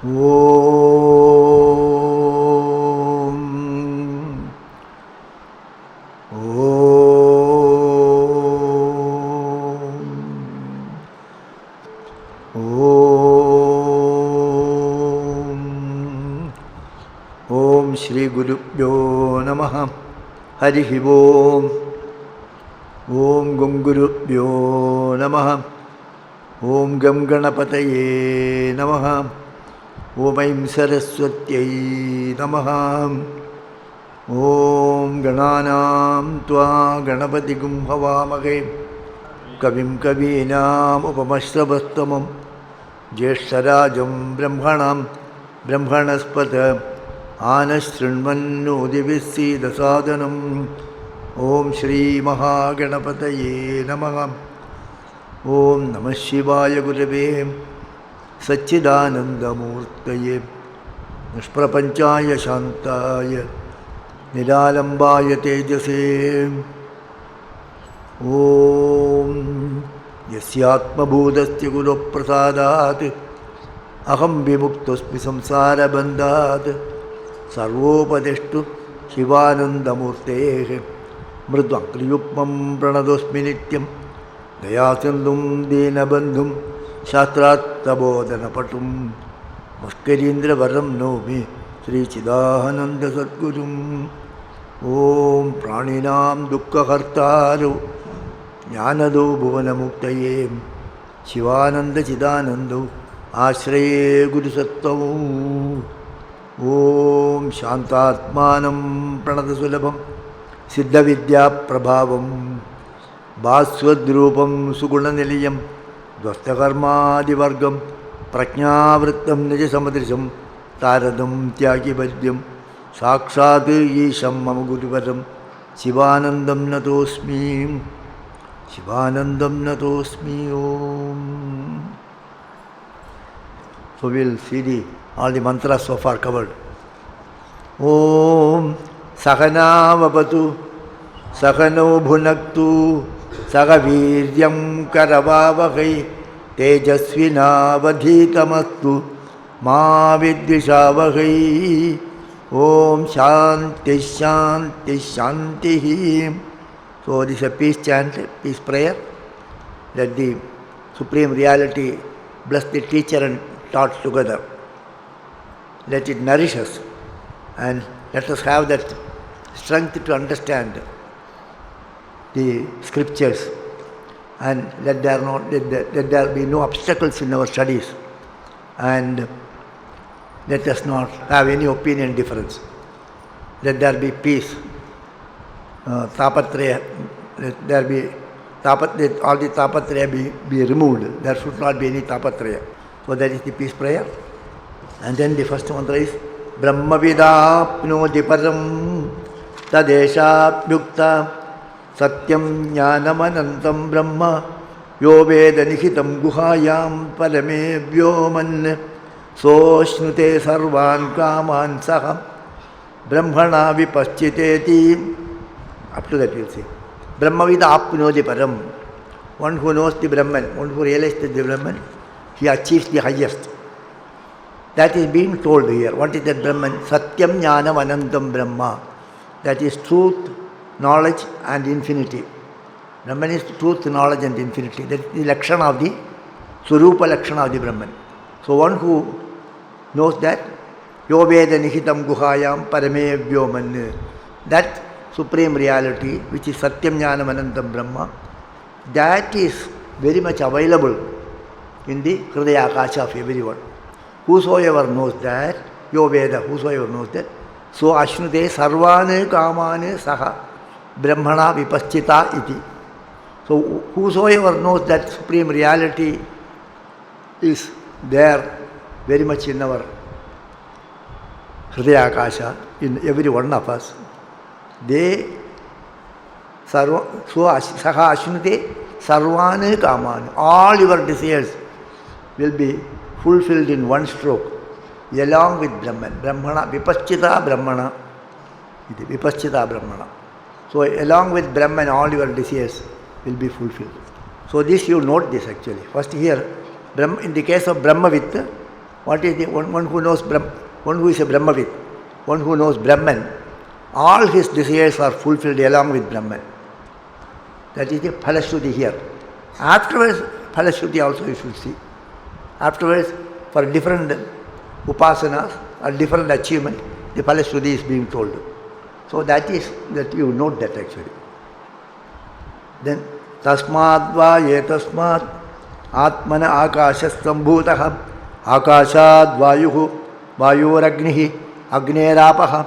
ഓം ഓം ഓം ഓം ശ്രീ ഗുരുഭ്യോ നമഃ. ഹരി ഓം. ഓം ഗം ഗുരുഭ്യോ നമഃ. ഓം ഗം ഗണപതയേ നമഃ. ഓം ഐം സരസ്വത്यै നമഃ. ഓം ഗണാനാം ത്വാ ഗണപതിഗും ഹവാമഹേ കവിം കവീനാമുപമശ്രവസ്തമം ജ്യേഷ്ഠരാജം ബ്രഹ്മണാം ബ്രഹ്മണസ്പത ആനശൃണ്വന്നോതിവിസീദസാദനം. ഓം ശ്രീ മഹാഗണപതയേ നമഃ. ഓം നമഃ ശിവായ ഗുരവേ സച്ചിദാനന്ദമൂർത്തയേ നിഷ്പ്രപഞ്ചായ ശാന്തായ നിരാലംബായ തേജസേ. ഓം യസ്യാത്മഭൂതസ്യ ഗുരുപ്രസാദാത് അഹം വിമുക്തോസ്മി സംസാരബന്ധാത്. സർവോപദിഷ്ടു ശിവാനന്ദമൂർത്തേഃ മൃദ്വംക്രിയുഗ്മം പ്രണതോസ്മി നിത്യം. ദയാസിന്ധും ദീനബന്ധും ശാസ്ത്രാർത്ഥബോധനപട്ടും മുഷ്കരീന്ദ്രവരം നൗമി ശ്രീചിദാനന്ദസദ്ഗുരും. ഓം പ്രാണിനാം ദുഃഖഹർത്താരോ ജ്ഞാനദോ ഭുവനമുക്തയേ ശിവാനന്ദചിദാനന്ദോ ആശ്രയേ ഗുരുസത്തമോ. ഓം ശാന്താത്മാനം പ്രണതസുലഭം സിദ്ധവിദ്യാപ്രഭാവം ഭാസ്വദ്രൂപം സുഗുണനിലയം ധ്വസ്തകർമാദിവർഗം പ്രജ്ഞാവൃത്തം നിജസമദൃശം താരതം ത്യാഗിപദ്യം സാക്ഷാത് ഈശം മമ ഗുരുവരം ശിവാനന്ദം നതോസ്മി. ശിവാനന്ദം നതോസ്മി. ഓം. So we'll see all the mantras so far covered. Om Sahana Vavatu Sahano Bhunaktu Sagaviryam Karavavahai Tejasvinavadhitamastu Ma Vidvishavahai. Om Shanti Shanti Shanti. So this is a peace chant, peace prayer. Let the Supreme Reality bless the teacher and taught together. Let it nourish us and let us have that strength to understand the scriptures, and let there be no obstacles in our studies, and let us not have any opinion difference. Let there be peace. Tapatraya, let there be all the tapatraya be removed. There should not be any tapatraya. So that is the peace prayer. And then the first mantra is Brahmavidapnoti param tadeshapyukta satyam jnanamanantam brahma yo veda nihitam guhayam parame vyoman soshnute sarvan kaman saha brahmana vipaschiteti. Up to that you will see. Brahmavidapnoti param. One who knows the Brahman, one who realizes the Brahman, he achieves the highest. That is being told here. What is that Brahman? Satyam Jnanam Anantam Brahma. That is truth, knowledge and infinity. Brahman is truth, knowledge and infinity. That is the Lakshana of the Surupa Lakshana of the Brahman. So one who knows that, Yo Veda Nihitam Guhayam Parame Vyoman, that Supreme Reality, which is Satyam Jnanam Anantam Brahma, that is very much available in the Hridaya Akasha of everyone. Whosoever knows that, Yo Veda, whosoever knows that, so Ashnute Sarvane Kamane Saha Brahmana Vipaschita iti. So whosoever knows that Supreme Reality is there very much in our Hridaya Akasha, in every one of us, they Saha Ashnute Sarvane Kamane, all your desires will be fulfilled in one stroke, along with Brahman. Brahmana, Vipaschita Brahmana. Vipaschita Brahmana. So along with Brahman, all your desires will be fulfilled. So this you note this actually. First here, in the case of Brahmavit, What is the one who knows one who is a Brahmavid, one who knows Brahman, all his desires are fulfilled along with Brahman. That is the Phalashruti here. Afterwards, Phalashruti also you should see. Afterwards, for different upasanas or different achievement, the Phalashruti is being told. So that you note that actually. Then, Tasmad va yetasmad atmana akashas sambhutah akashad vayuhu vayuragnihi agnerapah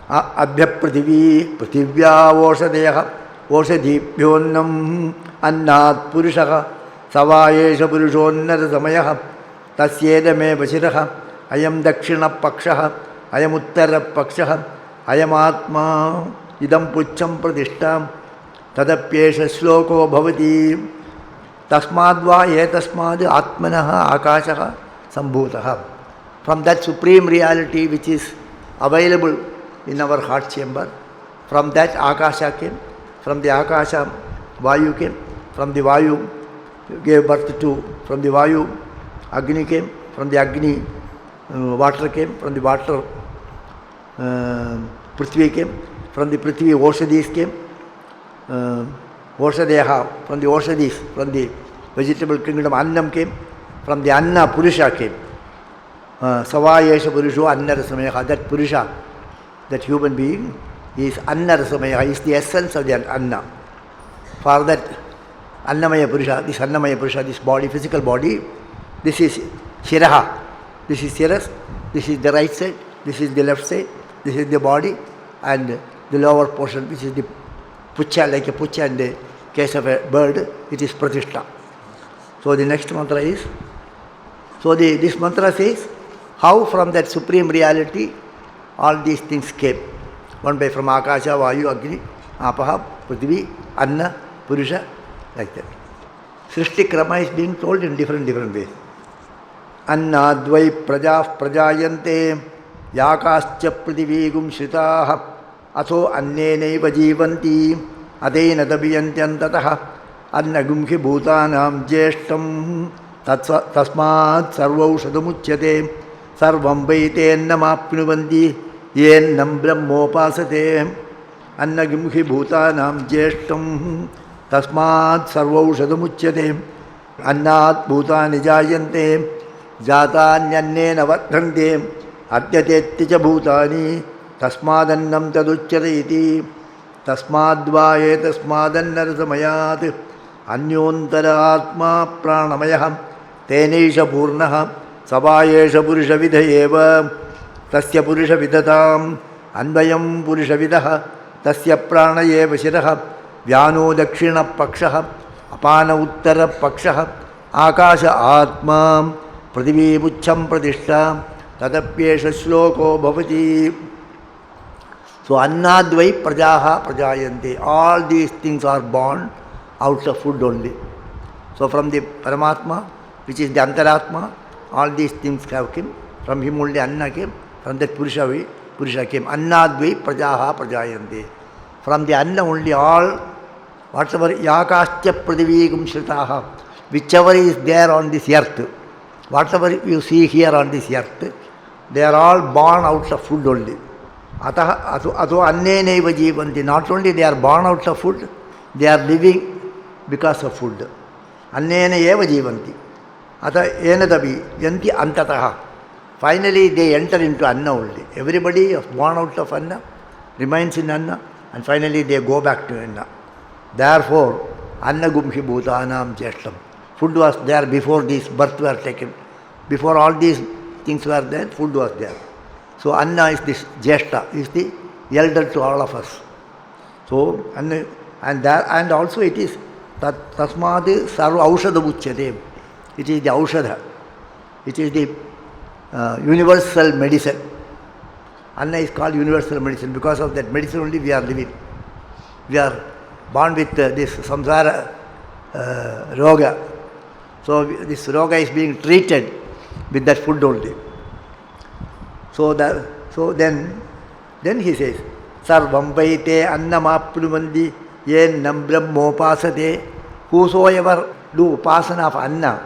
abhya prithvi prithivya oshadeyah oshadibhyonnam annat purushah savayesha purushonnata samayah tasyedame vashirah ayam dakshina pakshah ayam uttara pakshah ayam atma idam puchcham pradishtam tadapyesha sloko bhavati tasmadva etasmad atmanah akashah sambhutah. From that supreme reality which is available in our heart chamber, from that akasha came, from the akasha vayu came, from the vayu gave birth to, from the vayu agni came, from the agni water came, from the water prithvi came, from the prithvi oshadis came, oshadeha, from the oshadis, from the vegetable kingdom annam came, from the anna purusha came. Savayesha purusho anna rasameha, that purusha, that human being is anna rasameha, is the essence of the anna. For that annamaya purusha, this body, physical body, this is shiraha, this is shiras, this is the right side, this is the left side, this is the body, and the lower portion, which is the pucha, like a pucha in the case of a bird, it is pratishta. So the next mantra is, this mantra says, how from that supreme reality all these things came. One by from Akasha, Vayu, Agni, Apaha, Prithvi, Anna, Purusha, like that. Srishti Krama is being told in different ways. Anna Dvai Prajah Prajayante Yakascha Prithivigum Shritaha Atho Annenaiva Jivanti Adena Dabhyantyantataha Annagumhi Bhutanam Jeshtam Tasmat Sarvaushadamuchyate Sarvam Vaitenna Mapnuvanti Yennam Brahmopasate Annagumhi Bhutanam Jeshtam Tasmat Sarvaushadamuchyate Annat Bhutani Jayante Jatanyannena Vatthante Adyatetti cha Bhutani Tasmadannam taduchyate iti Tasmadva etasmadannarasamayat Anyontara atma pranamayah Tenesha purnah Savayesha purusha vidhayeva Tasya purusha vidhatam Anvayam purusha vidaha Tasya pranayeva shiraha Vyano dakshina pakshah Apana uttara pakshah Akasha atma Prathivi puchcham pradishta Tadapyesha sloko bhavati. So annadvai prajaha prajayante. All these things are born out of food only. So from the Paramatma, which is the Antaratma, all these things have come. From him only Anna came. From that Purusha came. Annadvai prajaha prajayante. From the Anna only all, whatever yakascha pradivigum shritaha, whichever is there on this earth, whatever you see here on this earth, they are all born out of food only. Atho annenaiva jivanti. Not only they are born out of food, they are living because of food. Annena eva jivanti. Atha enadabi yanti antataha. Finally they enter into Anna only. Everybody is born out of Anna, remains in Anna, and finally they go back to Anna. Therefore, Anna gumhi bhutanam jeshtam. Food was there before this birth were taken. Before all these things were there, food was there. So Anna is this Jeshta, is the elder to all of us. So and also it is Tasmad Sarva Aushadha Uchyate. It is the Aushadha. It is the universal medicine. Anna is called universal medicine. Because of that medicine only we are living. We are born with this samsara roga. So this roga is being treated with that food only. So then he says, Sarvam vaite annamapnumandi yennam brahmopasate. Whosoever do upasana of Anna,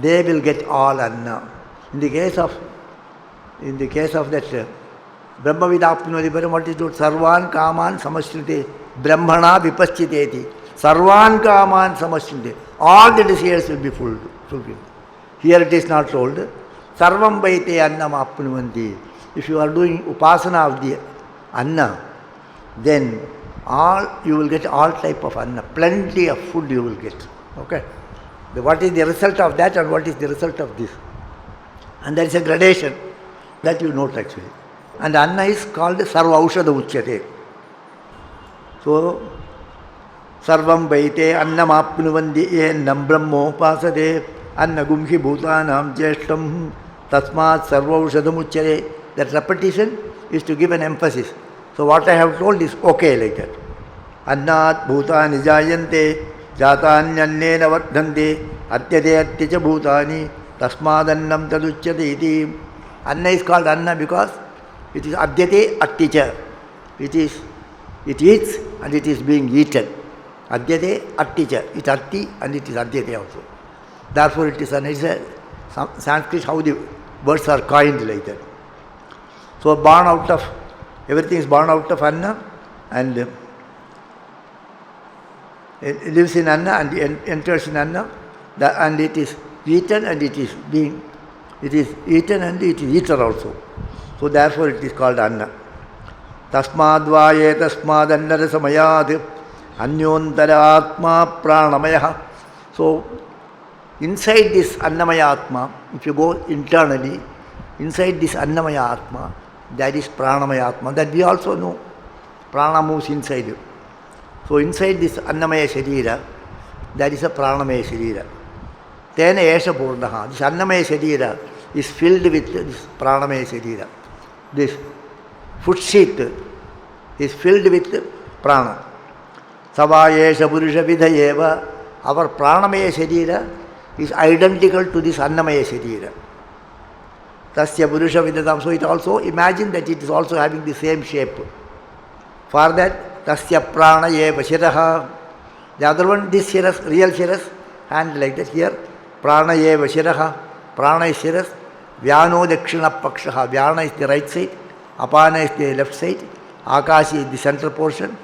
they will get all Anna. In the case of that Brahma Vidapnoti Param, what is it? Sarvan Kaman Samashrite Brahmana Vipaschiteti. Sarvan Kaman Samashrite. All the desires will be fulfilled. Here it is not told. Sarvam Vaite Annam Apnuvanti. If you are doing upasana of the Anna, then you will get all type of Anna. Plenty of food you will get. Okay? What is the result of that and what is the result of this? And there is a gradation that you note actually. And Anna is called Sarva Aushadha Uchyate. So, Sarvam Vaite Annam Apnuvanti Ennam Brahmo Pasade Anna Gumhi Bhutanam Jeshtam Tasmat Sarva Aushadha Uchyate. That repetition is to give an emphasis. So what I have told is okay like that. Annat Bhutani Jayante Jatanyannena Vardhante Atyate Atticha Bhutani Tasmadannam Taduchyate iti. Anna is called Anna because it is Adyate Atticha. It eats and it is being eaten. Adyate Atticha. It Atti and it is Adyate also. Therefore it is Sanskrit how the words are coined like that. So everything is born out of Anna and it lives in Anna and enters in Anna, and it is eaten and it is eaten and it is eaten also. So therefore it is called Anna. Tasmadvaye tasmadannara samayad anyontara atma pranamaya. So inside this Annamaya Atma, if you go internally, inside this Annamaya Atma, that is Pranamaya Atma, that we also know. Prana moves inside. So inside this Annamaya Sharira, that is a Pranamaya Sharira. Tena Esha Purnaha. This Annamaya Sharira is filled with this Pranamaya Sharira. This food sheet is filled with Prana. Savayesha Purusha Vidhayeva. Our Pranamaya Sharira is identical to this Annamaya Sharira. Tasya Purusha Vidadam. So it also, imagine that it is also having the same shape. For that, Tasya Prana Eva Shiraha. The other one, this Shiras, real Shiras, hand like that here. Prana Eva Shiraha. Prana is Shiras. Vyano Dakshina Pakshaha. Vyana is the right side. Apana is the left side. Akashi is the central portion.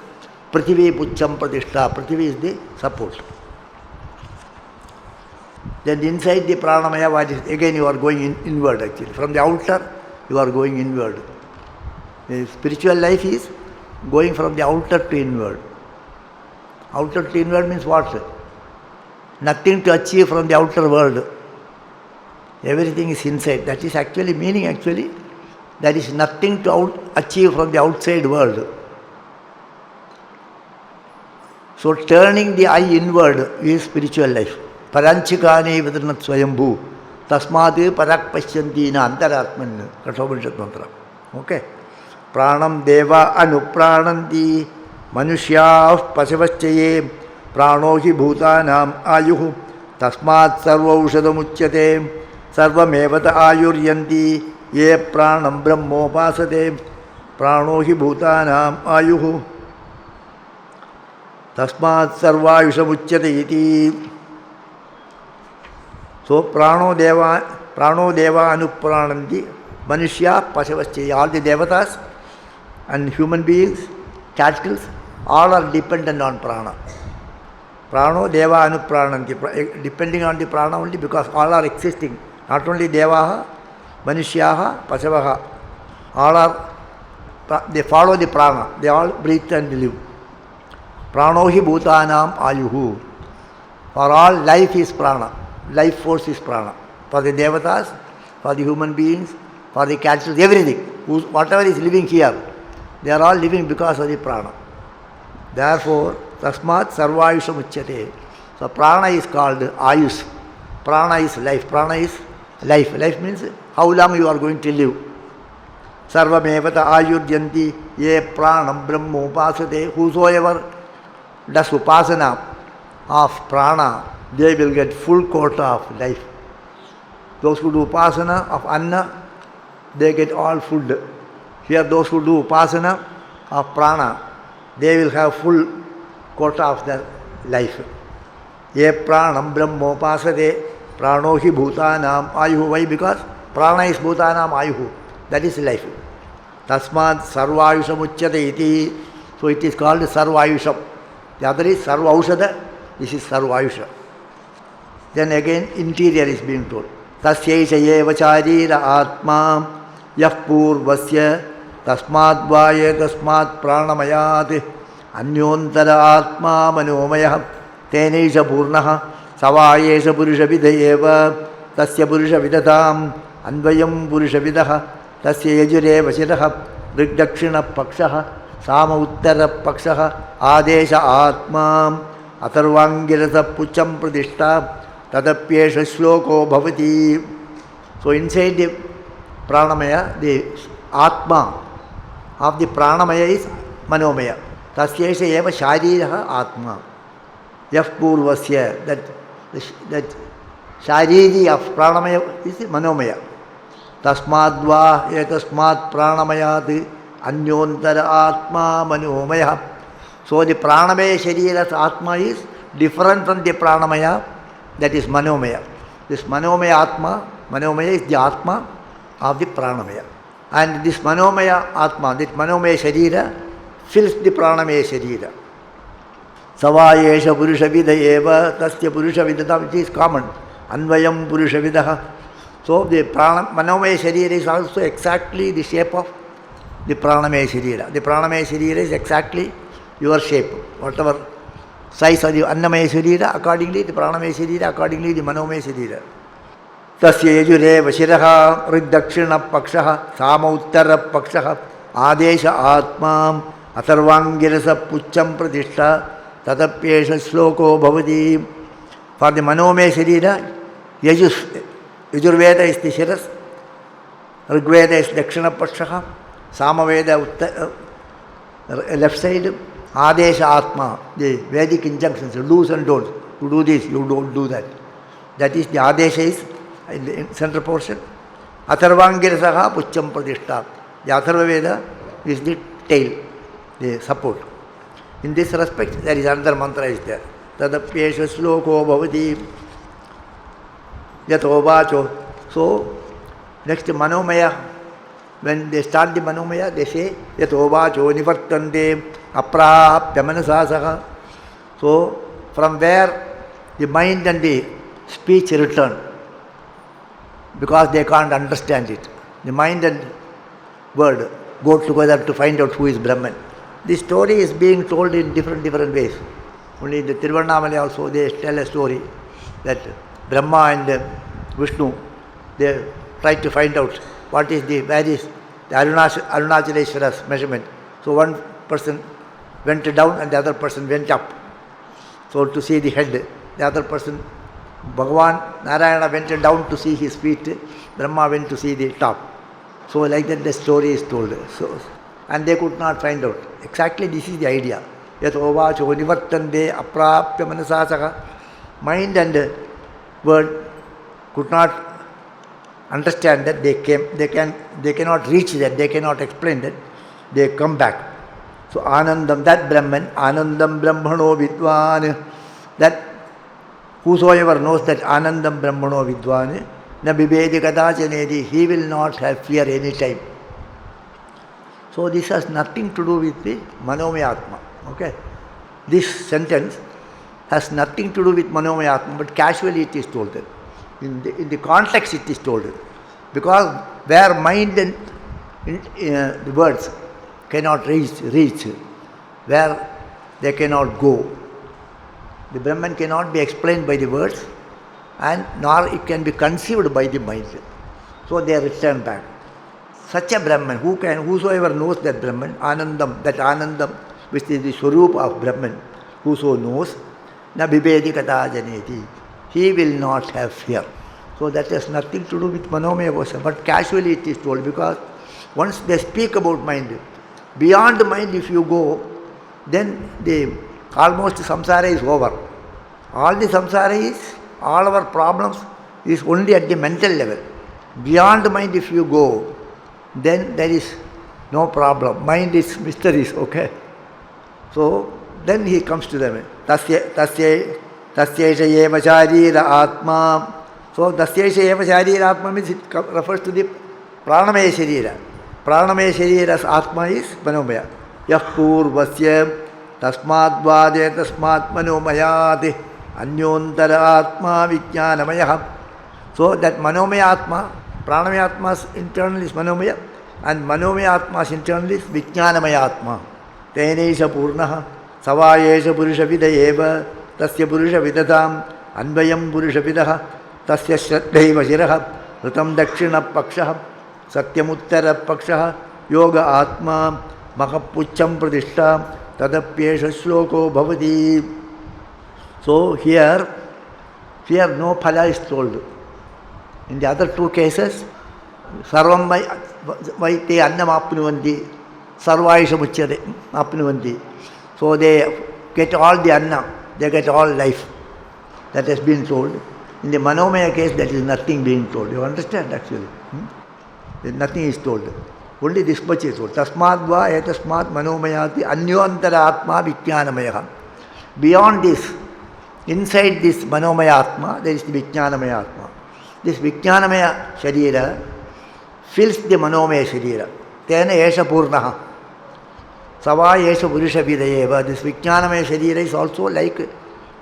Prithvi Pucham Pratishta. Prithvi is the support. Then inside the pranamaya, what is, again you are going inward actually. From the outer, you are going inward. The spiritual life is going from the outer to inward. Outer to inward means what? Nothing to achieve from the outer world. Everything is inside. That is actually meaning actually. There is nothing to achieve from the outside world. So turning the eye inward is spiritual life. Paranchikani Vidranat Swayambhu Tasmadi Parak Pashyantina Antaratman Kathopanishad mantra. Okay. Pranam Deva Anuprananti Manushya Pasavaschaye Pranohi Bhutanam Ayuhu Tasmat Sarvaushadamuchyate Sarvamevata Ayuryanti Ye Pranam Brahmopasate Pranohi Bhutanam Ayuhu Tasmat Sarvayushamuchyate iti. So, Prano Deva Anuprananti, Manushya Pasavaschaye. All the devatas and human beings, cattles, all are dependent on prana. Prano Deva Anuprananti, depending on the prana only because all are existing. Not only Devaha, Manushyaha, Pasavaha, all are, they follow the prana. They all breathe and live. Pranohi Bhutanam Ayuhu. For all, life is prana. Life force is prana. For the devatas, for the human beings, for the cattle, everything. Whatever is living here, they are all living because of the prana. Therefore, Tasmat Sarvayusha Muchyate. So prana is called Ayush. Prana is life. Prana is life. Life means how long you are going to live. Sarvamevata Ayuryanti Ye Pranam Brahmo Upasate. Whosoever does upasana of prana, they will get full quota of life. Those who do upasana of Anna, they get all food. Here those who do upasana of prana, they will have full quota of their life. Ye pranam brahmopasate prano hi bhutanam ayuhu. Why? Because Prana is bhutanam ayuhu. That is life. Tasmad sarvayusham uchyate iti. So it is called sarvayusham. The other is sarvaushada. This is sarvayusha. Then again interior is being told. Tasyaisha eva charira atma yah purvasya tasmad vaye tasmad pranamayat anyontara atma manomayah tenesha purnaha savayesha purusha vidayeva tasya purusha vidatam anvayam purusha vidaha tasya yajureva shiraha rigdakshina pakshaha sama uttara pakshaha adesha atma atharvangirasa pucham pradishta tadapyesha shloko bhavati. So inside the pranamaya, the atma of the pranamaya is manomaya. Tasyesha eva shariraha atma. Yah purvasya, that shariri of pranamaya is manomaya. Tasmadva etasmat pranamayat anyontara atma manomaya. So the pranamaya sharira's atma is different from the pranamaya, that is manomaya. This manomaya atma, manomaya is the atma of the pranamaya. And this manomaya atma, this manomaya sharira fills the pranamaya sharira. Savayesha purusha vida eva tasya purusha vidata, which is common. Anvayam purusha vidaha. So the manomaya sharira is also exactly the shape of the pranamaya sharira. The pranamaya sharira is exactly your shape. Whatever size of the annamaya sharira, accordingly the pranamaya sharira, accordingly the manomaya sharira. Tasya yajureva shiraha ridakshina pakshaha sama uttara pakshaha adesha atma atharvangirasa pucham pradishta tadapyesha shloko bhavati. For the manomaya sharira, Yajurveda is the shiras, Rigveda is dakshina pakshaha, Samaveda left side, Adesha Atma, the Vedic injunctions, do's and don'ts. You do this, you don't do that. That is the Adesha is in the central portion. Atharvangirasaha pucham pradishta. The Atharva Veda is the tail, the support. In this respect, there is another mantra is there. Tadapyesha sloko bhavati yato vacho. So, next manomaya, when they start the manomaya, they say yato vacho nivartante aprapya manasasaha. So, from where the mind and the speech return, because they can't understand it. The mind and word go together to find out who is Brahman. This story is being told in different ways. Only in the Tiruvannamala also they tell a story that Brahma and Vishnu, they try to find out where is the Arunachaleshwara's measurement. So one person went down and the other person went up. So to see the head, the other person, Bhagavan Narayana went down to see his feet, Brahma went to see the top. So like that the story is told. So, and they could not find out. Exactly this is the idea. Yat ovacho nivartande aprapya manasasaka. Mind and word could not understand that they cannot reach that, they cannot explain that, they come back. So Anandam, that Brahman, Anandam Brahmano Vidwan, that whosoever knows that Anandam Brahmano Vidwan, na bibedi kadachanedi, he will not have fear any time. So this has nothing to do with the Manomaya Atma. Okay? This sentence has nothing to do with Manomaya Atma, but casually it is told that. In the context it is told. Because where mind and the words cannot reach, where they cannot go, the Brahman cannot be explained by the words, and nor it can be conceived by the mind. So they return back. Such a Brahman, whosoever knows that Brahman, Anandam, which is the Swarup of Brahman, whoso knows, na bibedi kata janeti, he will not have fear. So that has nothing to do with Manomaya Kosha, but casually it is told, because once they speak about mind, beyond the mind if you go, then almost samsara is over. All the samsara is, all our problems is only at the mental level. Beyond the mind if you go, then there is no problem. Mind is mysteries, okay? So then he comes to them. Tasya eva charira atma. So, Dasyesha Eva Sharira Atma means it refers to the Pranamaya Sharira. Pranamaya Sharira's Atma is Manomaya. Yah Purvasya Tasmat Vade Tasmat Manomayati Anyontara Atma Vijnanamaya. So, that Manomaya Atma, Pranamaya Atma's internal is Manomaya, and Manomaya Atma's internal is Vijnanamaya Atma. Tenesha Purnaha Savayesha Purusha Vidayeva Tasya Purusha Vidatam Anvayam Purusha Vidaha Tasya Shraddhaiva Shiraha Rutam Dakshina Pakshaha Satyamuttara Pakshaha Yoga Atma Mahapucham Pradishta Tadapyesha Shloko Bhavati. So here no phala is told. In the other two cases, Sarvam Vaite Annam Apnuvanti, Sarvaisha Muchyate Apnuvanti. So they get all the Anna, they get all life. That has been told. In the Manomaya case, that is nothing being told. You understand actually? Nothing is told. Only this much is told. Tasmadva etasmat manomayati anyantara atma vijnanamaya. Beyond this, inside this Manomaya Atma, there is the Vijnanamaya Atma. This Vijnanamaya Sharira fills the Manomaya Sharira. Tena Esha Purnaha. Sava Esha Purusha Vidayeva. This Vijnanamaya Sharira is also like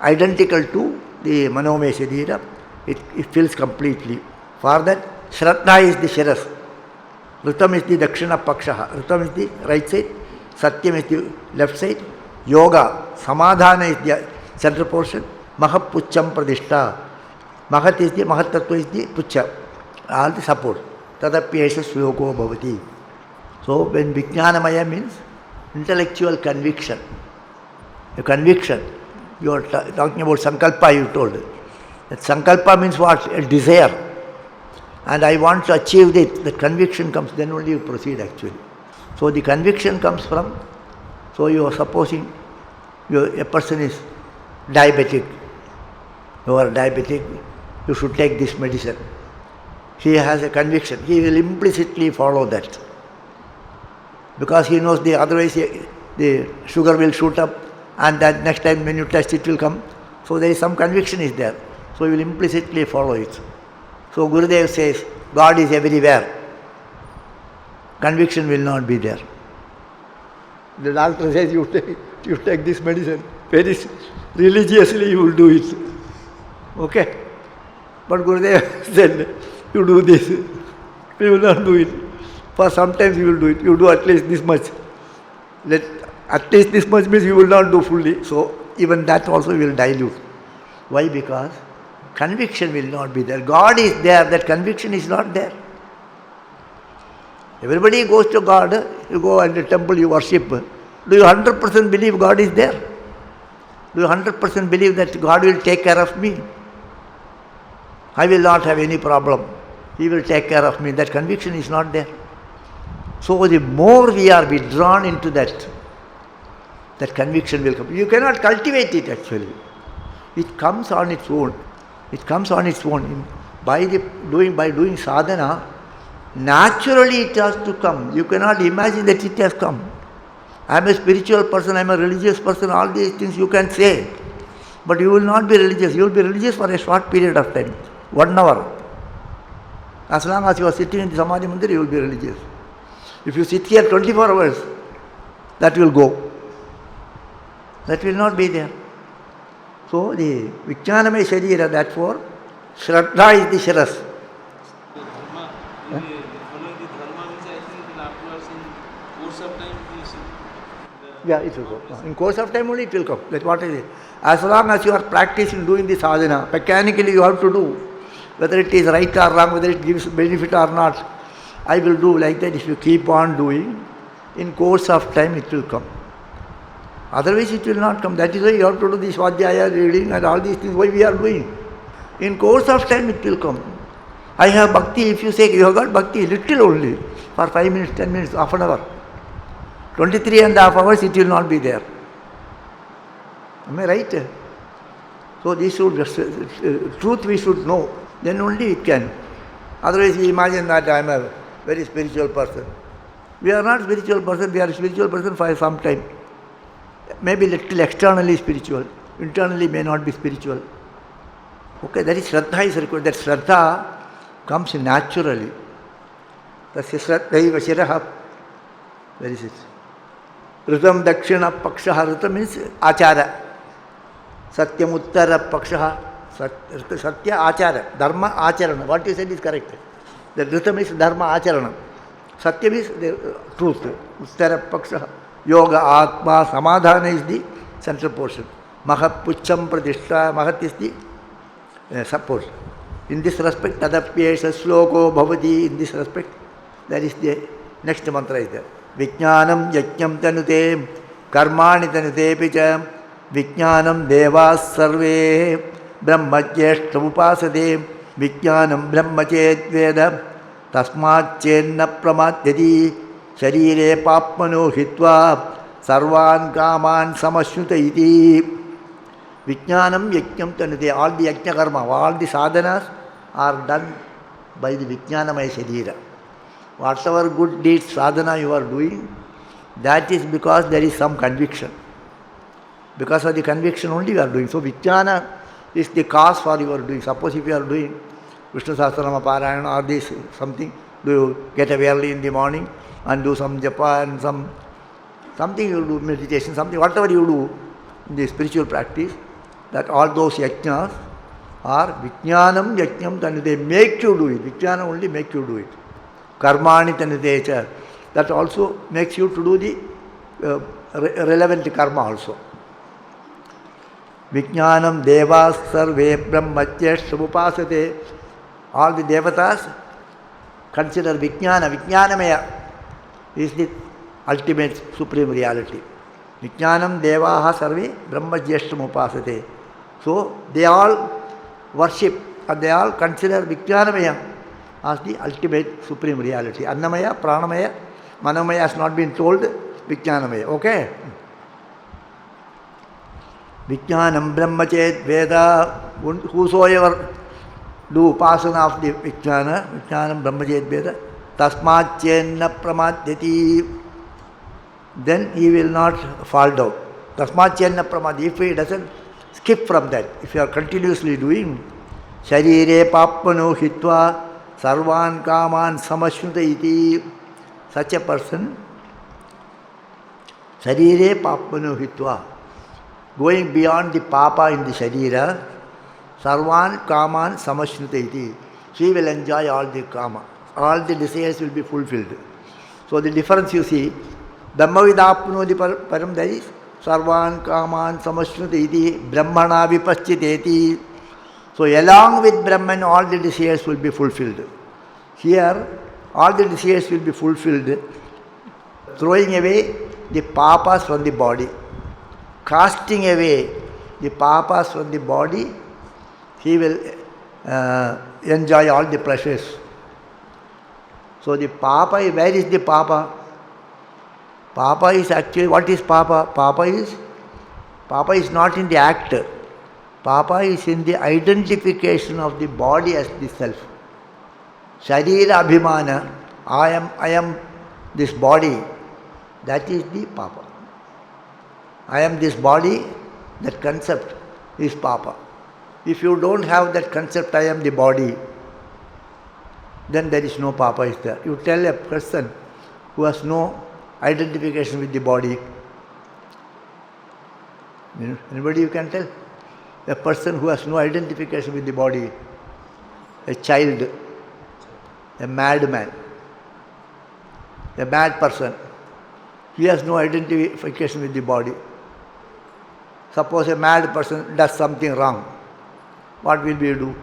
identical to the Manomaya Sharira. It fills completely. For that, Shraddha is the Shiras. Rutam is the Dakshina Pakshaha. Rutam is the right side. Satyam is the left side. Yoga, Samadhana is the central portion. Mahapucham Pradishta. Mahat is the Mahatattva is the Pucha. All the support. Tadapyesha Suyoko Bhavati. So when Vijnanamaya means intellectual conviction. A conviction. You are talking about Sankalpa, you told. That Sankalpa means what? A desire. And I want to achieve it. The conviction comes, then only you proceed actually. So the conviction comes from, so you are supposing a person is diabetic. You are diabetic, you should take this medicine. He has a conviction. He will implicitly follow that. Because he knows otherwise the sugar will shoot up and that next time when you test it will come. So there is some conviction is there. So he will implicitly follow it. So Gurudev says, God is everywhere. Conviction will not be there. The doctor says, you take this medicine. Very religiously you will do it. Okay? But Gurudev said, you do this. We will not do it. For sometimes you will do it. You do at least this much. At least this much means you will not do fully. So even that also will dilute. Why? Because conviction will not be there. God is there, that conviction is not there. Everybody goes to God, you go at the temple, you worship. Do you 100% believe God is there? Do you 100% believe that God will take care of me? I will not have any problem. He will take care of me. That conviction is not there. So the more we are withdrawn into that conviction will come. You cannot cultivate it actually. It comes on its own. It comes on its own. By doing sadhana, naturally it has to come. You cannot imagine that it has come. I am a spiritual person, I am a religious person, all these things you can say. But you will not be religious. You will be religious for a short period of time. 1 hour. As long as you are sitting in the Samadhi Mandir, you will be religious. If you sit here 24 hours, that will go. That will not be there. So the Vijnanamaya Sharira, therefore, Shraddha is the Shiras. Yeah, it will go. In course of time only it will come. That's what is it. As long as you are practicing doing the sadhana, mechanically you have to do. Whether it is right or wrong, whether it gives benefit or not, I will do like that. If you keep on doing, in course of time it will come. Otherwise it will not come. That is why you have to do this Svadhyaya, reading and all these things, why we are doing. In course of time it will come. I have bhakti, if you say you have got bhakti, little only, for 5 minutes, 10 minutes, half an hour. 23.5 hours it will not be there. Am I right? So this should, truth we should know, then only it can. Otherwise we imagine that I am a very spiritual person. We are not spiritual person, we are a spiritual person for some time. Maybe little externally spiritual, internally may not be spiritual. Okay, that is Shraddha is required. That Shraddha comes naturally. Tasya Shraddhaiva Shiraha. Where is it? Ritam Dakshina Pakshaha. Ritam means Achara. Satyam Uttara Pakshaha. Satya Achara. Dharma Acharana. What you said is correct. The Ritam is Dharma Acharana. Satyam is the truth. Uttara Pakshaha. Yoga Atma Samadhana is the central portion. Mahat Pucham Pradishta. Mahat is the support. In this respect, Tadapyesha Sloko Bhavati. In this respect, that is the next mantra is there. Vijnanam Yajnam Tanute Karmani Tanute Picha Vijnanam Devas Sarve Brahmajyeshtam Upasade Vijnanam Brahmachet Veda Tasmat Chenna Pramatyadi Sharire Papmano Hitva Sarvan Kaman Samashnuta Iti. Vijnanam Yajnam Tanute. All the Yajna Karma, all the sadhanas are done by the Vijnanamaya Sharira. Whatever good deeds, sadhana you are doing, that is because there is some conviction. Because of the conviction only you are doing. So Vijnana is the cause for your doing. Suppose if you are doing Vishnu Sahasranama Parayana or this something, do you get up early in the morning and do some japa and something you do, meditation, something, whatever you do in the spiritual practice, that all those yajnas are Vijnanam Yajnam Tanute. They make you do it. Vijnana only make you do it. Karmani Tanutecha. That also makes you to do the relevant karma also. Vijnanam Devas Sarve Brahmajyeshtam Upasate. All the devatas consider Vijnana. Vijnanamaya is the ultimate supreme reality. Vijnanam Devaha Sarve Brahmajyeshtam Upasate. So they all worship and they all consider Vijnanamaya as the ultimate supreme reality. Annamaya, Pranamaya, Manomaya has not been told, Vijnanamaya. Okay? Vijnanam Brahmachet Veda. Whosoever do upasana of the Vijnana, Vijnanam Brahmachet Veda, Tasmat Chenna Pramadyati. Then he will not fall down. Tasmat Chenna Pramadhi. If he doesn't skip from that, if you are continuously doing, Sharire Papmano Hitva Sarvan Kaman Samashnuta Iti. Such a person, Sharire Papmano Hitva, going beyond the papa in the Sharira, Sarvan Kaman Samashnuta Iti. She will enjoy all the kama. All the desires will be fulfilled. So the difference you see, Brahmavidapnodi Param, that is Sarvan Kaman Samashnuta Iti Brahmana Vipaschiteti. So along with Brahman, all the desires will be fulfilled. Here, all the desires will be fulfilled, throwing away the papas from the body, casting away the papas from the body, he will enjoy all the pleasures. So the papa, where is the papa? Papa is actually, what is papa? Papa is not in the act. Papa is in the identification of the body as the self. Sharira Abhimana, I am this body, that is the papa. I am this body, that concept is papa. If you don't have that concept, I am the body, then there is no papa is there. You tell a person who has no identification with the body, anybody you can tell? A person who has no identification with the body, a child, a madman, a mad person, he has no identification with the body. Suppose a mad person does something wrong, what will we do?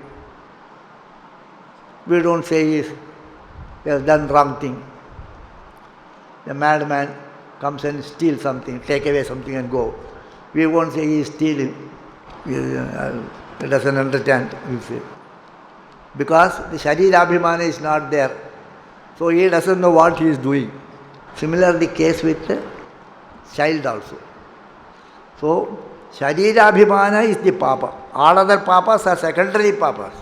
We don't say he has done wrong thing. A madman comes and steals something, take away something and go. We won't say he is stealing. He doesn't understand, we say. Because the Sharira Abhimana is not there. So he doesn't know what he is doing. Similar the case with the child also. So Sharira Abhimana is the papa. All other papas are secondary papas.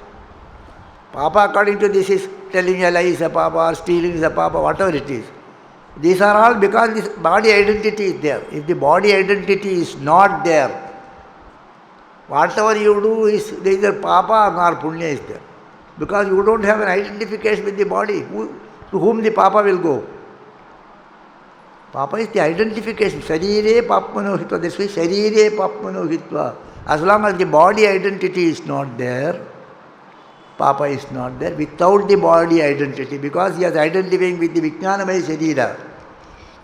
Papa according to this is telling a lie is a papa or stealing is a papa, whatever it is. These are all because this body identity is there. If the body identity is not there, Whatever you do is neither papa nor punya is there. Because you don't have an identification with the body. To whom the papa will go? Papa is the identification. Sharire papmano hitva. This is sharire papmano hitva. As long as the body identity is not there, papa is not there. Without the body identity, because he is identifying with the vijnanamaya sharira,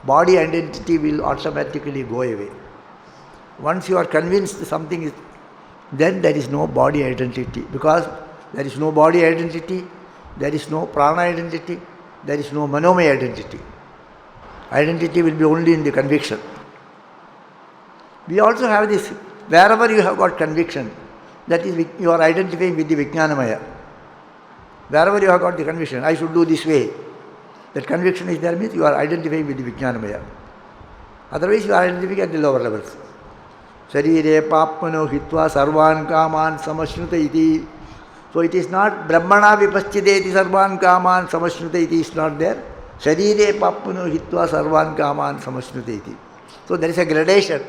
body identity will automatically go away. Once you are convinced something is, then there is no body identity. Because there is no body identity, there is no prana identity, there is no manomaya identity. Identity will be only in the conviction. We also have this, wherever you have got conviction, that is, you are identifying with the vijnanamaya. Wherever you have got the conviction, I should do this way, that conviction is there, means you are identifying with the vijnanamaya. Otherwise you are identifying at the lower levels. Sharire papmano hitva sarvan kaman samashnuta iti. So it is not brahmana vipaschideti sarvan kaman samashnuta iti is not there. Sharire papmano hitva sarvan kaman samashnuta iti. So there is a gradation.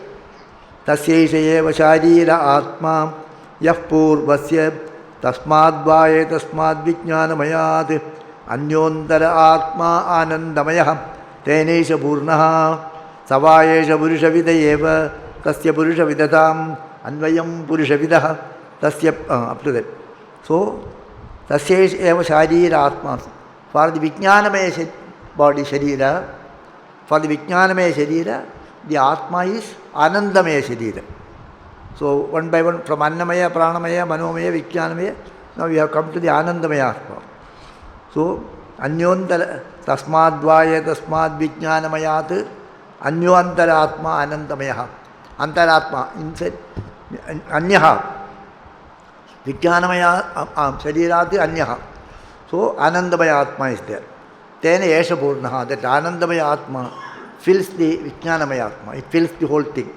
Tasyeisha eva sharira atma yah purvasya tasmadvaye tasmad vijnanamayat anyontara atma anandamayah tenesha purnaha savayesha purushavida eva tasya purushavidatam anvayam purushavidah tasya up to that. So tasyesh eva sharira atma. For the vijnanamaya body sharira, for the vijnanamaya sharira, the atma is anandamaya sharira. So one by one, from annamaya, pranamaya, manomaya, vijnanamaya, now we have come to the anandamaya atma. So anyontara tasmadvaya tasmad vijnanamayat anyontara atma anandamaya. Antaratma, inside anyaha. Vijnanamaya sharirati anyaha. So anandamaya atma is there. Tena yesha purnaha. That anandamaya atma fills the vijnanamaya atma. It fills the whole thing.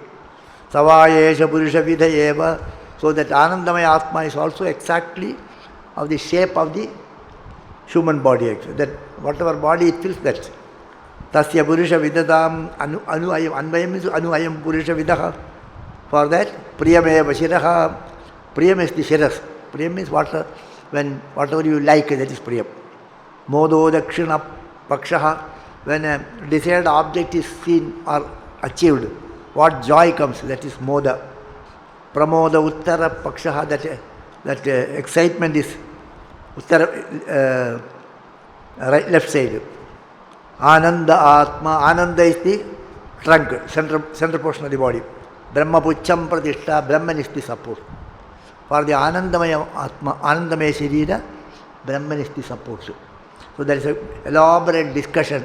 Savayesha purushavidha eva. So that anandamaya atma is also exactly of the shape of the human body actually. That whatever body it fills, that. Tasya purusha vidatam anuvayam. Anvayam is anuvayam purusha vidaha. For that, priyameva shiraha. Priyam is the shiras. Priyam means whatever you like, that is priyam. Modo dakshina pakshaha. When a desired object is seen or achieved, what joy comes, that is moda. Pramoda uttara pakshaha. That excitement is uttara, right, left side. Ananda atma. Ananda is the trunk, center portion of the body. Brahma pucham pratishta. Brahman is the support. For the anandamaya atma, anandamaya sharira, Brahman is the support. So there is an elaborate discussion.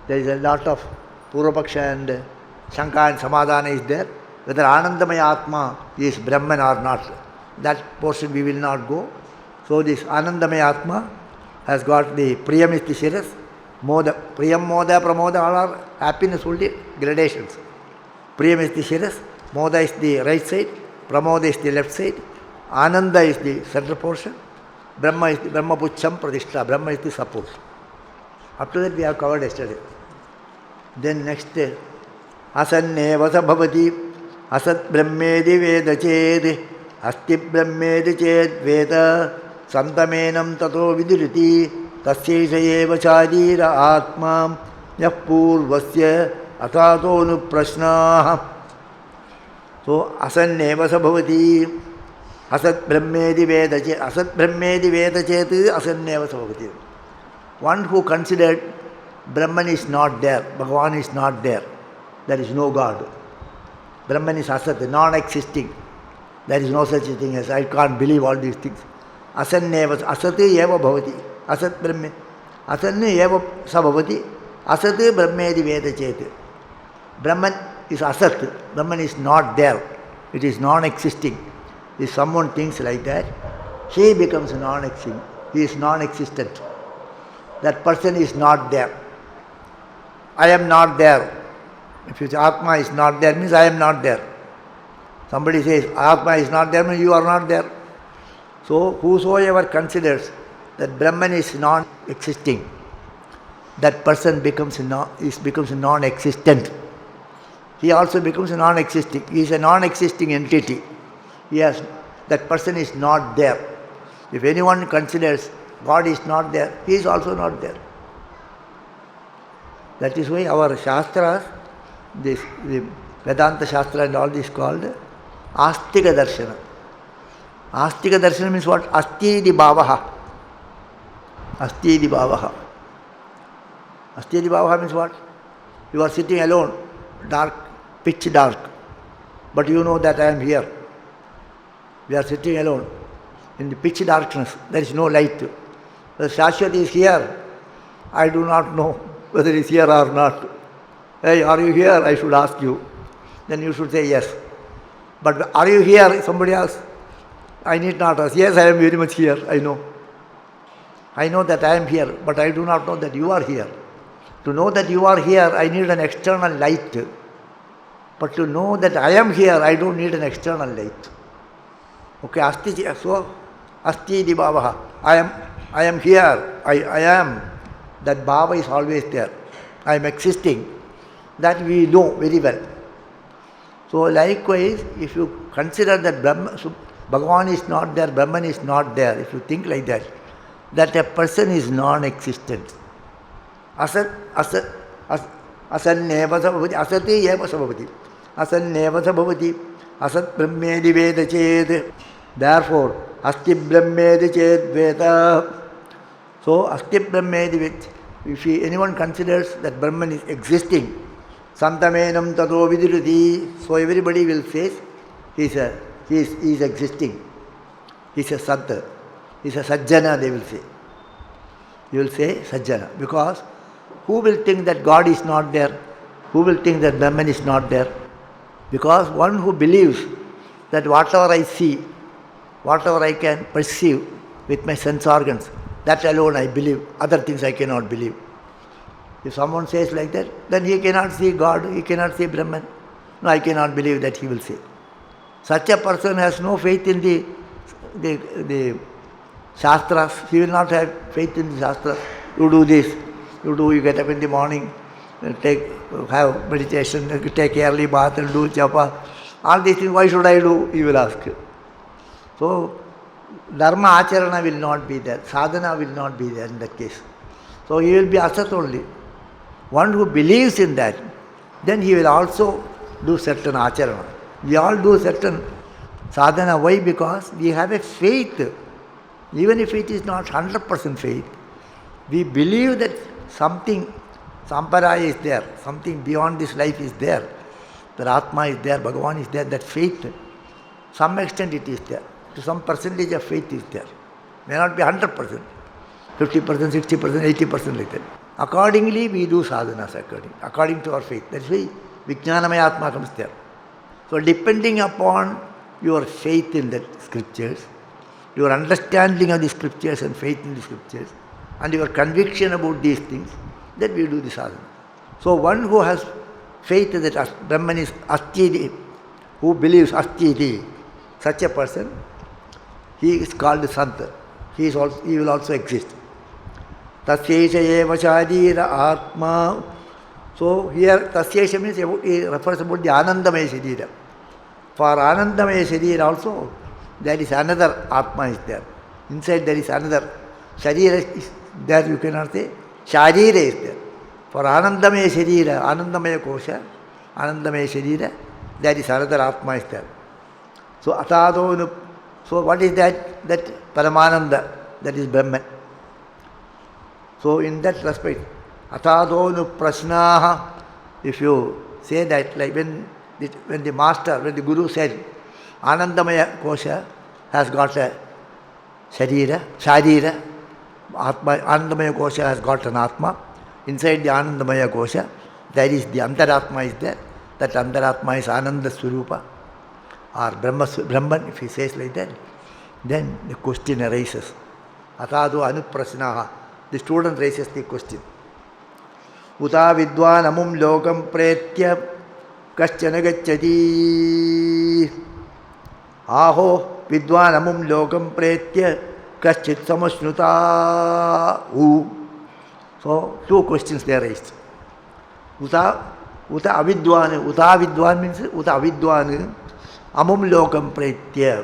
There is a lot of Purvapaksha and Shanka and Samadhana is there. Whether anandamaya atma is Brahman or not, that portion we will not go. So this anandamaya atma has got the priyam is the shiras. Moda, priyam, moda, pramoda, all are happiness only gradations. Priyam is the shiras, moda is the right side, pramoda is the left side, ananda is the center portion, Brahma is the Brahma pucham pradishta, Brahma is the support. Up to that we have covered yesterday. Then next, asanne vasa bhavati, asat brahmedi veda ched, asti brahmedi ched veda, santamenam tato viduriti, tasyeisha eva sharira atma yah purvasya atato nuprashnaha. So asanneva sabhavati asat brahmedi veda chet. Asat brahmedi veda chet asanneva sabhavati. One who considered Brahman is not there, Bhagavan is not there, there is no God. Brahman is asat, non-existing. There is no such a thing as I can't believe all these things. Asanneva asat eva bhavati. Asat brahme. Asanne eva sabhavati. Asat brahmedi veda chet. Brahman is asat. Brahman is not there. It is non-existing. If someone thinks like that, he becomes non-existing. He is non-existent. That person is not there. I am not there. If you say Atma is not there, means I am not there. Somebody says Atma is not there, means you are not there. So whosoever considers that Brahman is non-existing, that person becomes non-existent. He also becomes non-existing. He is a non-existing entity. Yes, that person is not there. If anyone considers God is not there, he is also not there. That is why our Shastras, the Vedanta Shastra and all this called Astika Darshana. Astika Darshana means what? Asti di bhavaha. Asti di bhavaha. Asti di bhavaha means what? You are sitting alone, dark, pitch dark, but you know that I am here. We are sitting alone in the pitch darkness. There is no light. The Shashwat is here. I do not know whether he is here or not. Hey, are you here? I should ask you. Then you should say yes. But are you here? Somebody else? I need not ask. Yes, I am very much here. I know. I know that I am here, but I do not know that you are here. To know that you are here, I need an external light. But to know that I am here, I don't need an external light. Okay, so asti di bhavaha. I am here. I am. That bhava is always there. I am existing. That we know very well. So likewise, if you consider that Bhagavan is not there, Brahman is not there, if you think like that, that a person is non-existent. Asanneva sabhavati, asati eva sabhavati, asanneva sabhavati, asat brahmedi veda ched. Therefore, asti brahmedi ched veda. So, asti brahmedi veda. If anyone considers that Brahman is existing, santamenam tato vidirati, so everybody will say he is existing. He is a sant. He is a sajjana, they will say. You will say sajjana. Because who will think that God is not there? Who will think that Brahman is not there? Because one who believes that whatever I see, whatever I can perceive with my sense organs, that alone I believe. Other things I cannot believe. If someone says like that, then he cannot see God, he cannot see Brahman. No, I cannot believe that he will say. Such a person has no faith in the Shastras. He will not have faith in the Shastras. You do this, you get up in the morning, have meditation, take early bath and do japa. All these things, why should I do? He will ask. So, Dharma Acharana will not be there. Sadhana will not be there in that case. So, he will be asat only. One who believes in that, then he will also do certain Acharana. We all do certain sadhana. Why? Because we have a faith. Even if it is not 100% faith, we believe that something, Samparaya is there, something beyond this life is there. That Atma is there, Bhagavan is there, that faith, some extent it is there. To some percentage of faith is there. May not be 100%, 50%, 60%, 80% like that. Accordingly, we do sadhanas according to our faith. That's why Vijnanamaya Atma comes there. So depending upon your faith in the scriptures, your understanding of the scriptures and faith in the scriptures, and your conviction about these things, then we do the sadhana. So one who has faith that Brahman is Asti, who believes Asti, such a person, he is called Santa. He will also exist. Tasyesha eva sharira atma. So here Tasyesha means it refers about the Anandamaya Sharira. For Anandamaya Sharira also, there is another Atma is there. Inside there is another Sharira is there, you cannot say. Sharira is there. For Anandamaya Sharira, Anandamaya Kosha, Anandamaya Sharira, there is another Atma is there. So Atado, so what is that? That Paramananda, that is Brahman. So in that respect, Atadonu Prashnaha, if you say that, like when the master, when the Guru said, Anandamaya Kosha has got a Sharira, Atma, Anandamaya Kosha has got an Atma. Inside the Anandamaya Kosha, there is the Antaratma is there. That Antaratma is Ananda Swarupa or Brahman, if he says like that, then the question arises. Atadu Anuprasnaha. The student raises the question. Uta vidwan amum lokam pretya kaschana gacchati. Aho vidwan amum lokam pretya kaschit samashnuta. So, two questions they are raised. Uta avidwan. Uta avidwan means Uta avidwan. amum lokam pretya.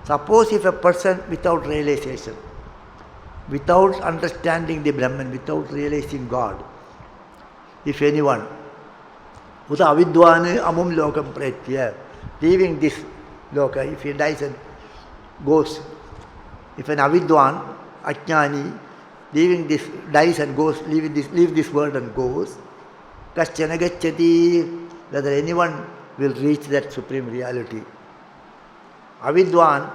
Suppose if a person without realization, without understanding the Brahman, without realizing God, if anyone, uta avidvana amum lokam pretya, leaving this loka, if he dies and goes, if an avidwan, ajnani, leaving this, dies and goes, leave this world and goes, kaschana gacchati, whether anyone will reach that supreme reality. Avidwan,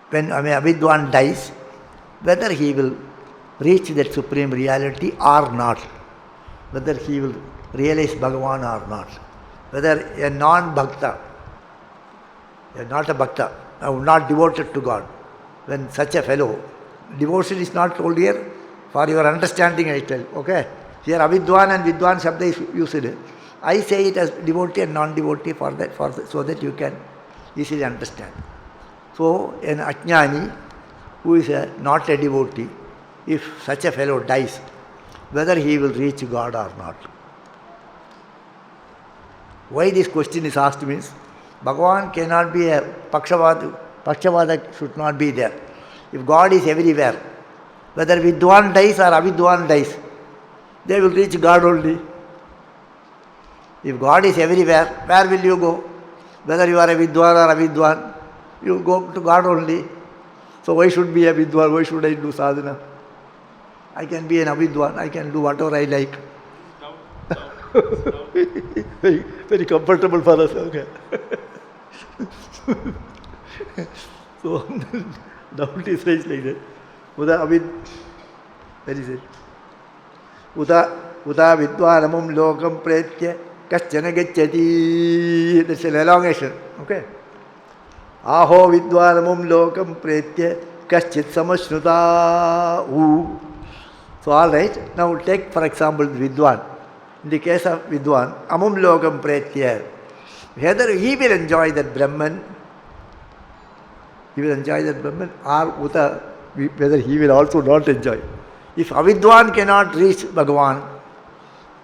when avidwan dies, whether he will reach that supreme reality or not, whether he will realize Bhagavan or not, whether a non-bhakta, not a bhakta, not devoted to God, when such a fellow, devotion is not told here, for your understanding I tell, okay? Here avidwan and vidwan shabda is used. I say it as devotee and non-devotee so that you can easily understand. So an ajnani, who is not a devotee, if such a fellow dies, whether he will reach God or not. Why this question is asked means, Bhagavan cannot be a Pakshavada should not be there. If God is everywhere, whether Vidwan dies or Avidwan dies, they will reach God only. If God is everywhere, where will you go? Whether you are a Vidwan or Avidwan, you go to God only. So why should be a Vidwan? Why should I do sadhana? I can be an Avidwan, I can do whatever I like. Very, very comfortable for us, okay. So, doubt is raised like that. Uda avid, where is it? Uda vidvanamum lokam pretya kaschana gacchati. That's an elongation, okay. Aho vidvanamum lokam pretya kaschit samashnuta. So, all right. Now, take for example Vidwan. In the case of Vidwan, amum lokam pretya. Whether he will enjoy that Brahman, or whether he will also not enjoy. If Avidwan cannot reach Bhagavan,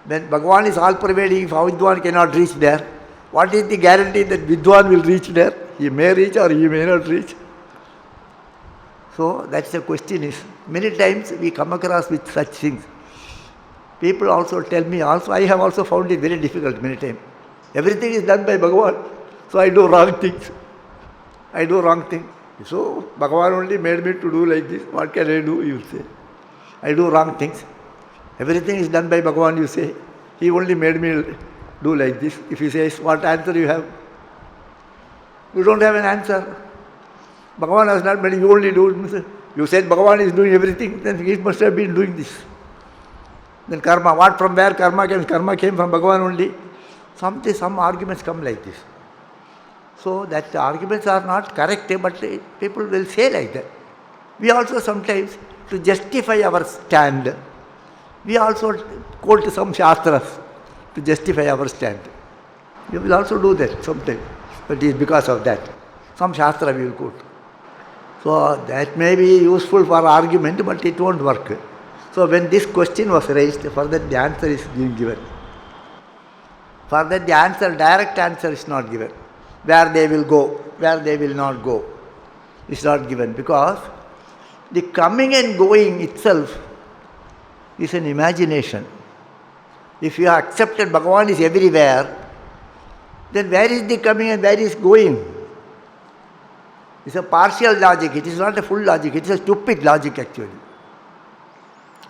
then Bhagavan is all pervading. If Avidwan cannot reach there, what is the guarantee that Vidwan will reach there? He may reach or he may not reach. So that's the question is, many times we come across with such things. People also tell me, I have also found it very difficult many times. Everything is done by Bhagavan, so I do wrong things. So Bhagavan only made me to do like this. What can I do, you say? I do wrong things. Everything is done by Bhagavan, you say. He only made me do like this. If he says, what answer you have? You don't have an answer. Bhagavan has not made you only do. You said Bhagavan is doing everything, then he must have been doing this. Then karma, what from where karma came? Karma came from Bhagavan only. Some arguments come like this. So that the arguments are not correct, but people will say like that. We also sometimes, to justify our stand, we also quote some shastras to justify our stand. We will also do that sometimes, but it is because of that. Some shastra we will quote. So that may be useful for argument, but it won't work. So when this question was raised, for that the answer is being given. For that the answer, direct answer is not given. Where they will go, where they will not go, is not given, because the coming and going itself is an imagination. If you have accepted Bhagavan is everywhere, then where is the coming and where is going? It's a partial logic, it is not a full logic, it is a stupid logic actually.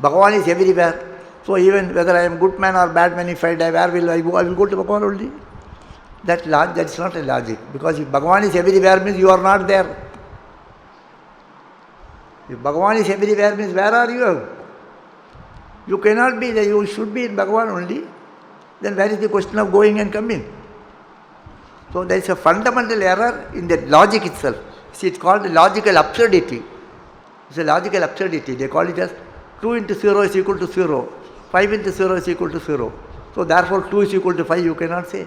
Bhagavan is everywhere. So even whether I am good man or bad man, if I die, where will I go? I will go to Bhagavan only. That is not a logic. Because if Bhagavan is everywhere means you are not there. If Bhagavan is everywhere means where are you? You cannot be there. You should be in Bhagavan only. Then where is the question of going and coming? So there is a fundamental error in the logic itself. See, it's called logical absurdity. It's a logical absurdity. They call it as 2 into 0 is equal to 0. 5 into 0 is equal to 0. So therefore 2 is equal to 5, you cannot say.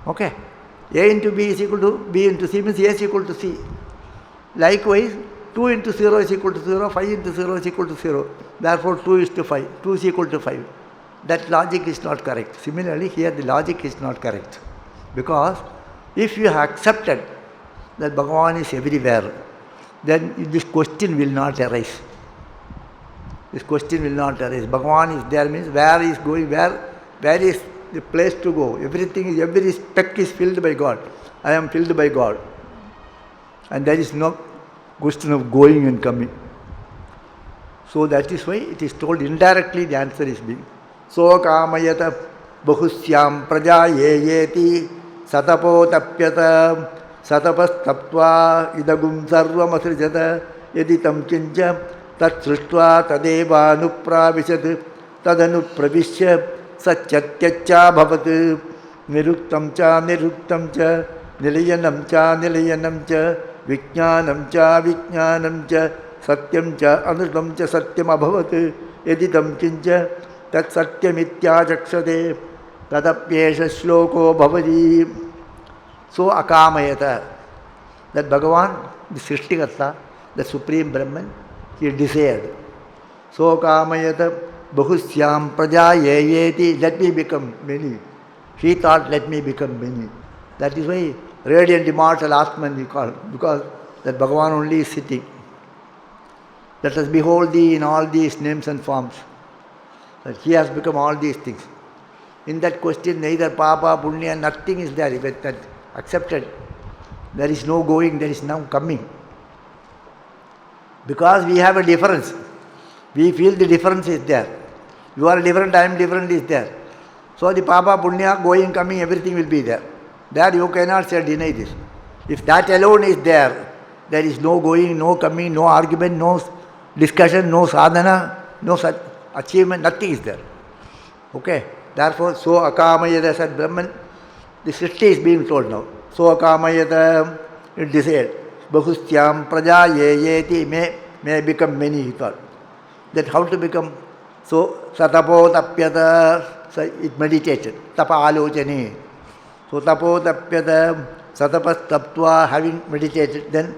Okay. A into B is equal to B into C means A is equal to C. Likewise, 2 into 0 is equal to 0, 5 into 0 is equal to 0. Therefore 2 is to 5. 2 is equal to 5. that logic is not correct. Similarly, here the logic is not correct. Because if you have accepted that Bhagavan is everywhere, then this question will not arise. This question will not arise. Bhagavan is there means where is going, where is the place to go? Every speck is filled by God. I am filled by God. And there is no question of going and coming. So that is why it is told indirectly the answer is being. So kamayata bahusyam praja yeti satapotapyata satapastaptva idagum sarvam asrijata yaditam kincha tat srishtva tadeva anupravishat tadanupravishya satyatyacha bhavat niruktam cha nilayanam cha vijnanam cha satyam cha anustam cha satyam abhavat yaditam kincha tat satyamityachakshate tadapyesha shloko bhavati. So akamayata, that Bhagavan, the Srishtikarta, the Supreme Brahman, he desired. So kamayata bahusyam praja yeti, let me become many. He thought, let me become many. That is why radiant immortal Atman we call, because that Bhagavan only is sitting. Let us behold thee in all these names and forms. That he has become all these things. In that question, neither papa, punya, nothing is there. But that accepted. There is no going, there is no coming. Because we have a difference. We feel the difference is there. You are different, I am different is there. So the papa, punya, going, coming, everything will be there. There you cannot say deny this. If that alone is there, there is no going, no coming, no argument, no discussion, no sadhana, no achievement, nothing is there. Okay? Therefore, so akamayata said Brahman, the Srishti is being told now. So akamayata, it desired. Bahustyam praja yeti, may become many, he thought. That how to become? So satapotapyata, so it meditated. Tapa alochani. So tapotapyata, satapastaptva, having meditated, then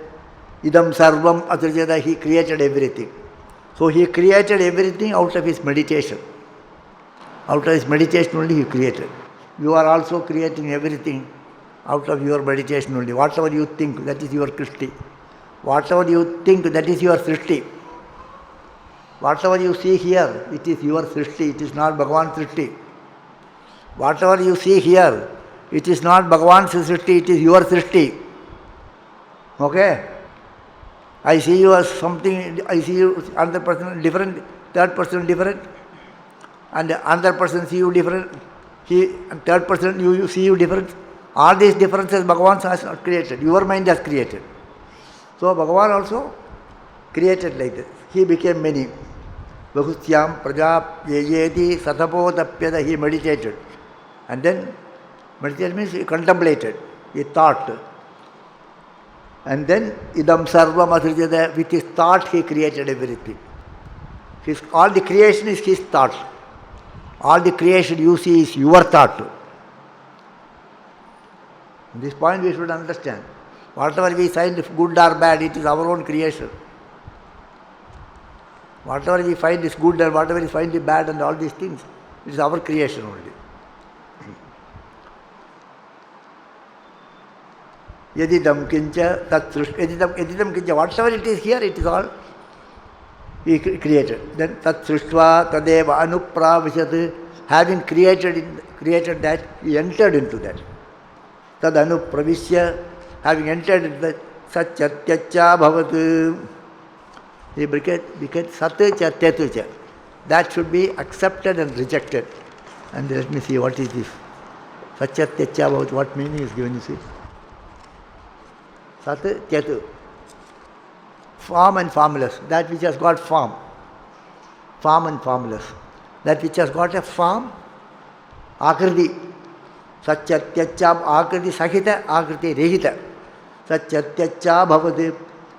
idam sarvam asrijata, he created everything. So he created everything out of his meditation. Out of his meditation only he created. You are also creating everything out of your meditation only. Whatever you think, that is your Krishti. Whatever you think, that is your Srishti. Whatever you see here, it is your Srishti. It is not Bhagavan's Srishti. Whatever you see here, it is not Bhagavan's Srishti. It is your Srishti. Okay? I see you as something, I see you another person different, third person different, and another person see you different, and third person you see you different. All these differences Bhagavan has not created, your mind has created. So Bhagavan also created like this. He became many. Bahusyam praja yeti satapotapyata, he meditated. And then, meditation means he contemplated, he thought. And then, idam sarvam asrijata, with his thought he created everything. All the creation is his thought. All the creation you see is your thought. This point we should understand. Whatever we find, if good or bad, it is our own creation. Whatever we find is good and whatever we find is bad and all these things, it is our creation only. Yadidam kincha tat yadidam kincha, whatever it is here, it is all he created. Then tat srishtva tadeva anupravishat, having created that, he entered into that. Tad anupravishya, having entered into that, satyatyacha bhavat, he became satya tyatucha. That should be accepted and rejected. And let me see what is this. Satyatyacha bhavat, what meaning is given, you see. Sat, Tyatu. Form and formless. That which has got form. Form and formless. That which has got a form, Akriti. Satyatyacha Akriti Sahita, Akriti Rehita. Satyatyacha Bhavati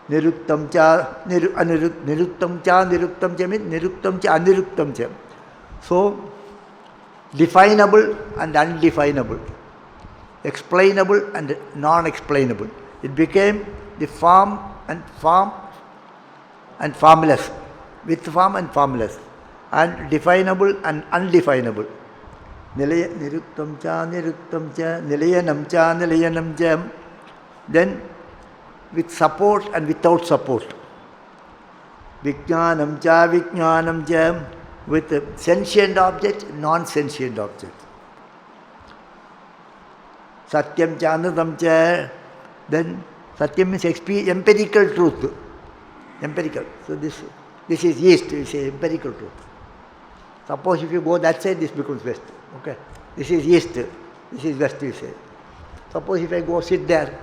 Niruktam cha, Niruktam cha means Niruktam cha, Aniruktam cha. So, definable and undefinable. Explainable and non-explainable. It became the form and formless, with form and formless. and definable and undefinable. Niruttam cha, nilayanam cha, nilayanam cha. Then with support and without support. Vijnanam cha, with sentient object, non-sentient object. Satyam cha, anudam cha. Then Satyam means empirical truth. Empirical. So this is east, we say empirical truth. Suppose if you go that side, this becomes west. Okay. This is east, this is west, we say. Suppose if I go sit there,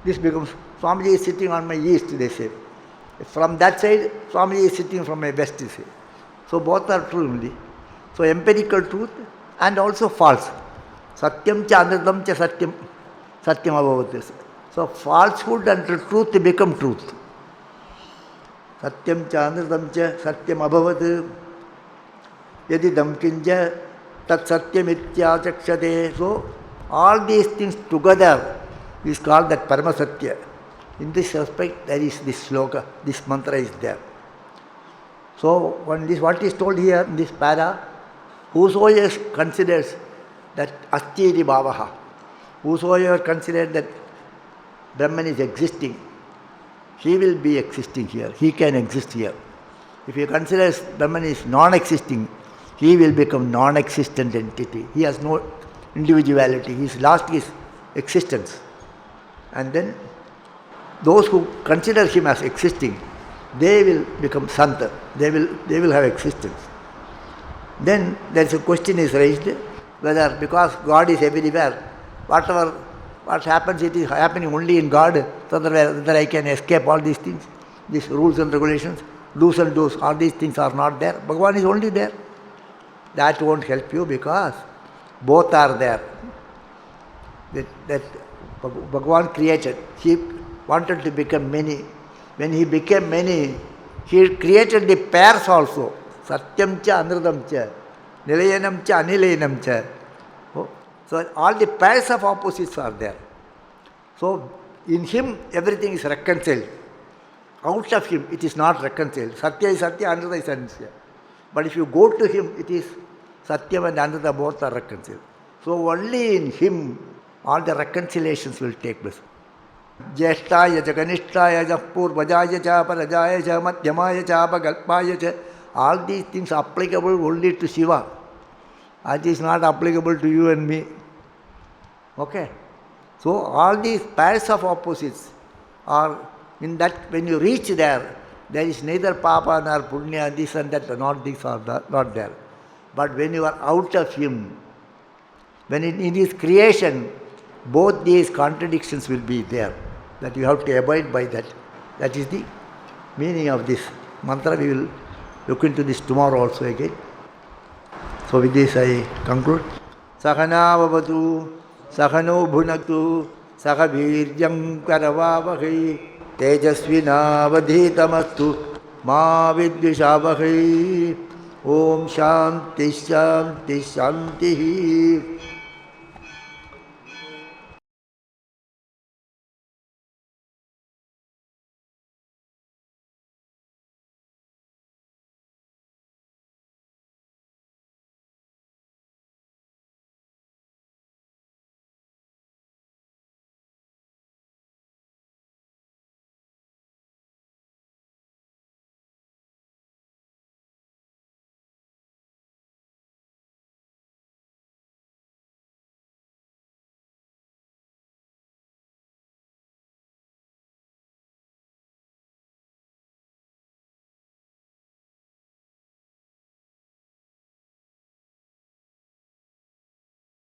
this becomes, Swami is sitting on my east, they say. From that side, Swami is sitting from my west, they say. So both are true only. So empirical truth and also false. Satyam cha anudam cha satyam. Satyam abhavat. So falsehood and truth become truth. Satyam cha anudam cha satyam abhavat. Yadidam kinja tat satyam ityachakshate. So all these things together is called that Parama Satya. In this aspect, there is this sloka, this mantra is there. So what is told here in this para, whosoever considers that Astiri Bhavaha, whosoever considers that Brahman is existing, he will be existing here. He can exist here. If he considers Brahman is non-existing, he will become non-existent entity. He has no individuality. He has lost his existence. And then those who consider him as existing, they will become Santa. They will have existence. Then there is a question is raised whether because God is everywhere, what happens, it is happening only in God, so that I can escape all these things, these rules and regulations, do's and don'ts, all these things are not there. Bhagavan is only there. That won't help you because both are there. That Bhagavan created. He wanted to become many. When he became many, he created the pairs also. Satyam cha, anudam cha, nilayanam cha, anilayanam cha. So all the pairs of opposites are there. So in him everything is reconciled. Out of him it is not reconciled. Satya is Satya, Ananda is Ananda. But if you go to him, it is Satyam and Ananda both are reconciled. So only in him all the reconciliations will take place. Jyeshtaya cha, Kanishtaya cha, Purvajaya cha, Parajaya cha, Madhyamaya cha, Pagalpaya cha. All these things are applicable only to Shiva. It is not applicable to you and me. Okay? So all these pairs of opposites are in that, when you reach there, there is neither Papa nor Punya, this and that, not these are not there. But when you are out of him, when in his creation, both these contradictions will be there. That you have to abide by that. That is the meaning of this mantra. We will look into this tomorrow also again. So with this I conclude. Sahana vavatu, sahano bhunaktu, sahavirjam karavavahi, tejasvina vadhitamastu, ma vidvishavahi. Om Shanti Shanti Shanti.